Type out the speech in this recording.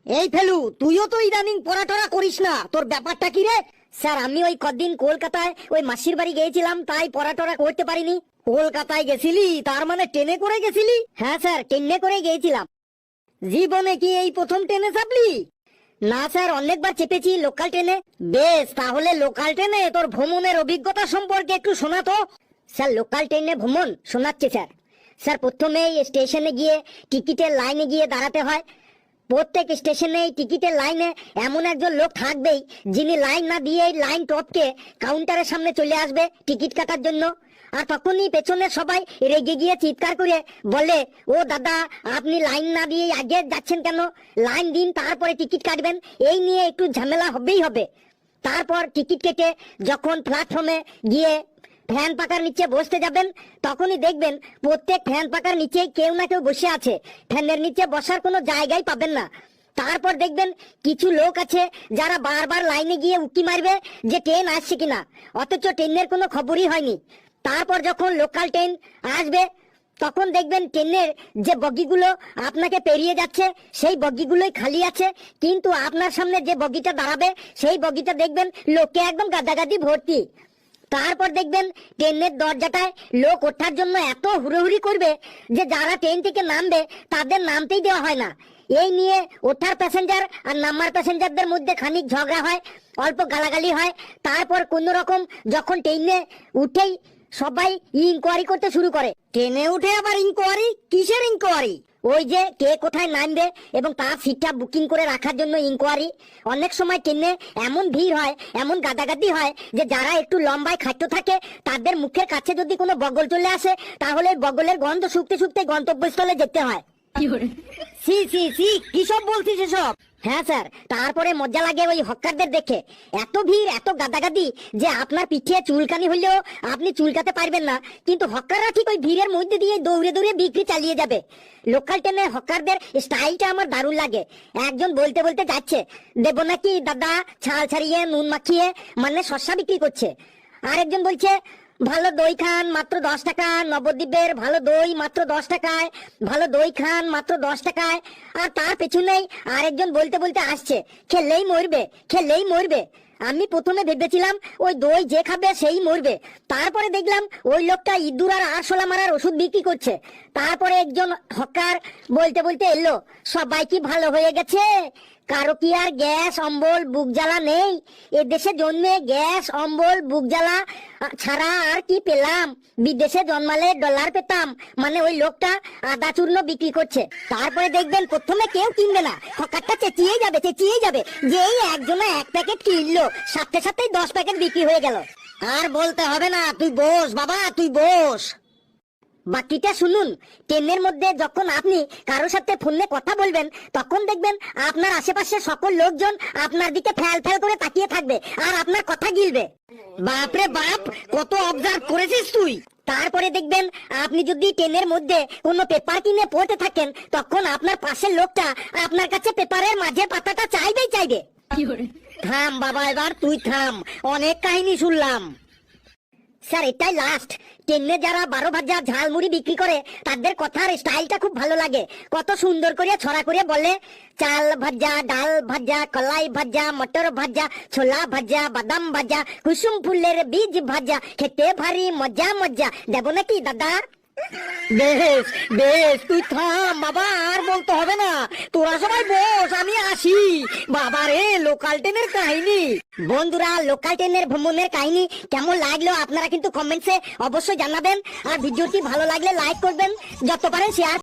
এই ফেলু, তুইও তো ইদানিং পড়াটরা করিস না, তোর ব্যাপারটা কি রে? স্যার আমি ওই কদিন কলকাতায় ওই মাসির বাড়ি গিয়েছিলাম, তাই পড়াটরা করতে পারিনি। কলকাতায় গেছিলি তার মানে ট্রেনে করে গেছিলি? হ্যাঁ স্যার, ট্রেনে করে গিয়েছিলাম। জীবনে কি এই প্রথম ট্রেনে চাপলি? না স্যার, অনেকবার চেপেছি লোকাল ট্রেনে। বেশ, তাহলে লোকাল ট্রেনে তোর ভ্রমণের অভিজ্ঞতা সম্পর্কে একটু শোনা তো। স্যার লোকাল ট্রেনে ভ্রমণ শোনাচ্ছি স্যার। স্যার প্রথমেই স্টেশনে গিয়ে টিকিটের লাইনে গিয়ে দাঁড়াতে হয়। প্রত্যেক স্টেশনে টিকিটের লাইনে এমন একজন লোক থাকবেই যিনি লাইন না দিয়ে লাইন টপকে কাউন্টারের সামনে চলে আসবে টিকিট কাটার জন্য। আর তখনই পেছনে সবাই রেগে গিয়ে চিৎকার করে বলে, ও দাদা আপনি লাইন না দিয়ে আগে যাচ্ছেন কেন, লাইন দিন তারপরে টিকিট কাটবেন। এই নিয়ে একটু ঝামেলা হবেই হবে। তারপর টিকিট কেটে যখন প্ল্যাটফর্মে গিয়ে ফ্যান পাকার নিচে বসতে যাবেন, তখনই দেখবেন প্রত্যেক ফ্যান পাকার নিচে কেউ না কেউ বসে আছে। ফ্যানের নিচে বসার কোনো জায়গাই পাবেন না। তারপর দেখবেন কিছু লোক আছে যারা বারবার লাইনে গিয়ে উকি মারবে যে ট্রেন আসছে কিনা, অথচ ট্রেনের কোনো খবরই হয়নি। তারপর যখন লোকাল ট্রেন আসবে তখন দেখবেন ট্রেনের যে বগিগুলো আপনাকে পেরিয়ে যাচ্ছে সেই বগিগুলোই খালি আছে, কিন্তু আপনার সামনে যে বগিটা দাঁড়াবে সেই বগিটা দেখবেন লোকে একদম গাদাগাদি ভর্তি। তারপর দেখবেন ট্রেনের দরজাটায় লোক ওঠার জন্য এত হুড়োহুড়ি করবে যে যারা ট্রেন থেকে নামবে তাদের নামতেই দেওয়া হয় না। এই নিয়ে ওঠার প্যাসেঞ্জার আর নামার প্যাসেঞ্জারদের মধ্যে খানিক ঝগড়া হয়, অল্প গালাগালি হয়। তারপর কোন রকম যখন ট্রেনে উঠেই সবাই ইনকোয়ারি করতে শুরু করে। ট্রেনে উঠে আবার ইনকোয়ারি? কিসের ইনকোয়ারি? ওই যে কে কোথায় নামবে এবং তার সিটটা বুকিং করে রাখার জন্য ইনকোয়ারি। অনেক সময় ট্রেনে এমন ভিড় হয়, এমন গাদাগাদি হয় যে যারা একটু লম্বায় খাট্য থাকে তাদের মুখের কাছে যদি কোনো বগল চলে আসে তাহলে বগলের গন্ধ শুকতে শুকতে গন্তব্যস্থলে যেতে হয়। সি সি সি, কি সব বলছিস এসব? হ্যাঁ স্যার, তারপরে মজা লাগে ওই হকারদের দেখে। এত ভিড়, এত গাদাগাদি যে আপনার পিঠে চুলকানি হলেও আপনি চুলকাতে পারবেন না, কিন্তু হকাররা ঠিক ওই ভিড়ের মধ্যে দিয়ে দৌড়ে দৌড়ে বিক্রি চালিয়ে যাবে। লোকাল ট্রেনে হকারদের স্টাইলটা আমার দারুণ লাগে। একজন বলতে বলতে যাচ্ছে, দেবো নাকি দাদা ছাল ছাড়িয়ে নুন মাখিয়ে, মানে শসা বিক্রি করছে। আরেকজন বলছে, ভালো দই খান মাত্র 10 টাকা, নবদ্বীপের ভালো দই মাত্র 10 টাকায়, ভালো দই খান মাত্র 10 টাকায়। আর তার পেছনেই আরেকজন বলতে বলতে আসছে, খেললেই মরবে, খেললেই মরবে। আমি প্রথমে ভেবেছিলাম ওই দই যে খাবে সেই মরবে, তারপরে দেখলাম ওই লোকটা ইঁদুর আর আরশোলা মারার ওষুধ বিক্রি করছে। তারপরে একজন হকার বলতে বলতে এলো, সবাই কি ভালো হয়ে গেছে? কারো কি আর গ্যাস অম্বল বুক জ্বালা নেই? এদেশে জন্মে গ্যাস অম্বল বুক জ্বালা ছাড়া আর কি পেলাম? বিদেশে জন্মালে ডলার পেতাম। মানে ওই লোকটা আদা চূর্ণ বিক্রি করছে। তারপরে দেখবেন প্রথমে কেউ কিনবে না, হকারটা চেঁচিয়ে যাবে চেঁচিয়ে যাবে, যেই একজনে 1 প্যাকেট কিনলো সাথে সাথেই 10 প্যাকেট বিক্রি হয়ে গেল। আর বলতে হবে না, তুই বস বাবা, তুই বস। বাকিটা শুনুন। ট্রেনের মধ্যে যখন আপনি কারোর সাথে ফোনে কথা বলবেন তখন দেখবেন আপনার আশেপাশে সকল লোকজন আপনার দিকে ফ্যাল ফ্যাল করে তাকিয়ে থাকবে আর আপনার কথা গিলবে। বাপরে বাপ, কত অবজার্ভ করেছিস তুই। তারপরে দেখবেন আপনি যদি ট্রেনের মধ্যে কোনো পেপার কিনে পড়তে থাকেন তখন আপনার পাশের লোকটা আপনার কাছে পেপারের মাঝে পাতাটা চাইবেই চাইবে। থাম বাবা, এবার তুই থাম, অনেক কাহিনী শুনলাম। স্যার এটাই লাস্ট। ট্রেনে যারা 12 ভাজা ঝালমুড়ি বিক্রি করে তাদের কথার স্টাইলটা খুব ভালো লাগে। কত সুন্দর করে ছড়া করে বলে, চাল ভাজা, ডাল ভাজা, কলাই ভাজা, মটর ভাজা, ছোলা ভাজা, বাদাম ভাজা, কুসুম ফুলের বীজ ভাজা, খেতে ভারী মজা মজা। দেবো নাকি দাদা? বেশ বেশ, তুই থাম বাবা, আর বলতে হবে না। তোরা সবাই বস, আমি আসি। বাবা রে, লোকাল ট্রেনের কাহিনী। বন্ধুরা, লোকাল ট্রেনের ভ্রমণের কাহিনী কেমন লাগলো আপনারা কিন্তু কমেন্টসে অবশ্যই জানাবেন। আর ভিডিওটি ভালো লাগলে লাইক করবেন, যত পারেন শেয়ার